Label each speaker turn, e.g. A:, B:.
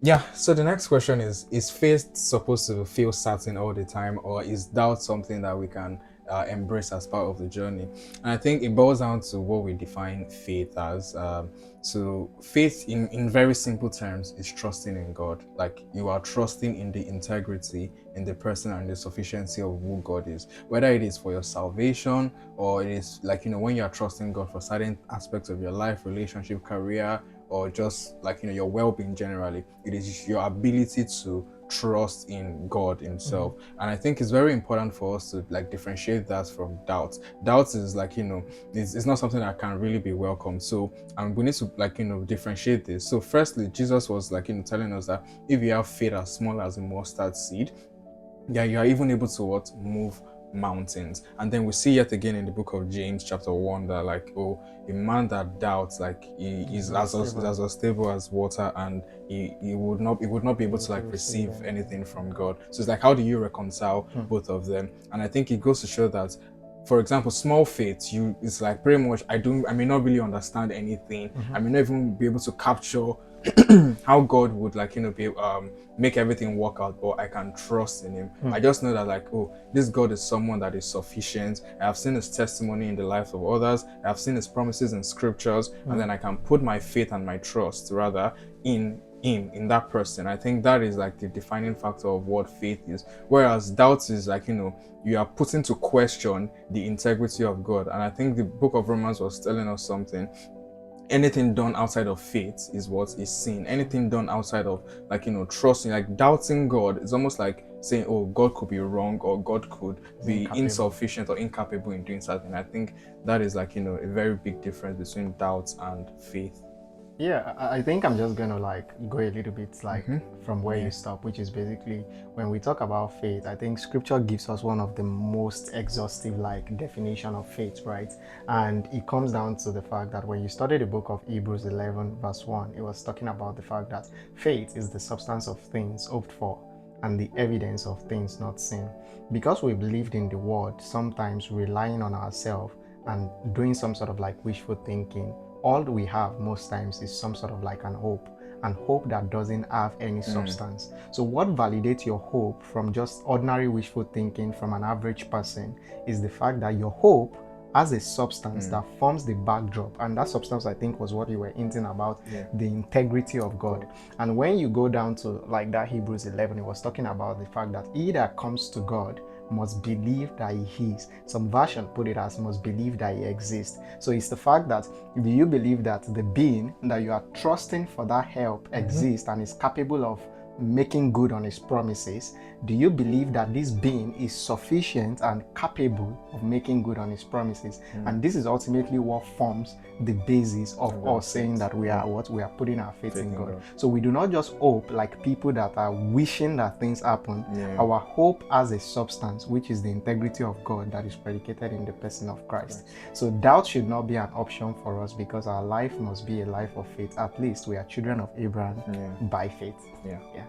A: Yeah, so the next question is faith supposed to feel certain all the time, or is doubt something that we can embrace as part of the journey? And I think it boils down to what we define faith as. So, faith, in very simple terms, is trusting in God. Like you are trusting in the integrity, in the person, and the sufficiency of who God is. Whether it is for your salvation, or it is like, when you are trusting God for certain aspects of your life, relationship, career, or just like your well-being generally, it is your ability to trust in God himself. And I think it's very important for us to like differentiate that from doubt is like it's not something that can really be welcomed. So we need to like differentiate this. So firstly, Jesus was like telling us that if you have faith as small as a mustard seed, yeah, you are even able to what move mountains. And then we see yet again in the book of James chapter 1 that like, oh, a man that doubts, like he
B: It's
A: is
B: not
A: as
B: stable.
A: unstable as water, and he would not be able
B: Able
A: to
B: to
A: like
B: receive
A: receive
B: anything
A: anything
B: from
A: from
B: God.
A: God. So it's like, how do you reconcile
B: Hmm.
A: both of them? And I think it goes to show that, for example, small faith, you it's like pretty much I may not really understand anything. I may not even be able to capture how God would like be make everything work out, but I can trust in him.
B: Hmm.
A: I just know that like, oh, this God is someone that is sufficient. I have seen his testimony in the life of others. I have seen his promises in scriptures, and
B: Hmm.
A: then I can put my faith and my trust rather in him, in that person. I think that is like the defining factor of what faith is. Whereas doubt is like, you are putting to question the integrity of God. And I think the book of Romans was telling us something. Anything done outside of faith is what is sin. Anything done outside of like trusting, like doubting God, is almost like saying, oh, God could be wrong, or God could
B: It's
A: be
B: incapable.
A: insufficient or incapable in doing something. I think that is like a very big difference between doubt and faith.
B: Yeah, I think I'm just gonna like go a little bit like
A: Mm-hmm.
B: from where you
A: Yeah.
B: stop, which is basically when we talk about faith, I think scripture gives us one of the most exhaustive like definition of faith, right? And it comes down to the fact that when you study the book of Hebrews 11 verse 1, it was talking about the fact that faith is the substance of things hoped for and the evidence of things not seen. Because we believed in the word, sometimes relying on ourselves and doing some sort of like wishful thinking, all we have most times is some sort of like an hope, and hope that doesn't have any
A: Mm.
B: substance. So what validates your hope from just ordinary wishful thinking from an average person is the fact that your hope has a substance
A: Mm.
B: that forms the backdrop, and that substance I think was what you were hinting about,
A: Yeah.
B: the integrity of God.
A: God.
B: And when you go down to like that Hebrews 11, it was talking about the fact that he that comes to God must believe that he is. Some version put it as must believe that he exists. So it's the fact that, do you believe that the being that you are trusting for that help
A: Mm-hmm.
B: exists and is capable of making good on his promises? Do you believe that this being is sufficient and capable of making good on his promises?
A: Mm.
B: And this is ultimately what forms the basis of
A: Of our
B: us saying
A: faith.
B: that we
A: Yeah.
B: are what we are putting our faith
A: Faith
B: in
A: in
B: God.
A: God.
B: So we do not just hope like people that are wishing that things happen.
A: Yeah.
B: Our hope has a substance, which is the integrity of God that is predicated in the person of Christ.
A: Christ.
B: So doubt should not be an option for us because our life must be a life of faith. At least we are children of Abraham
A: Yeah.
B: by faith.
A: Yeah.
B: Yeah.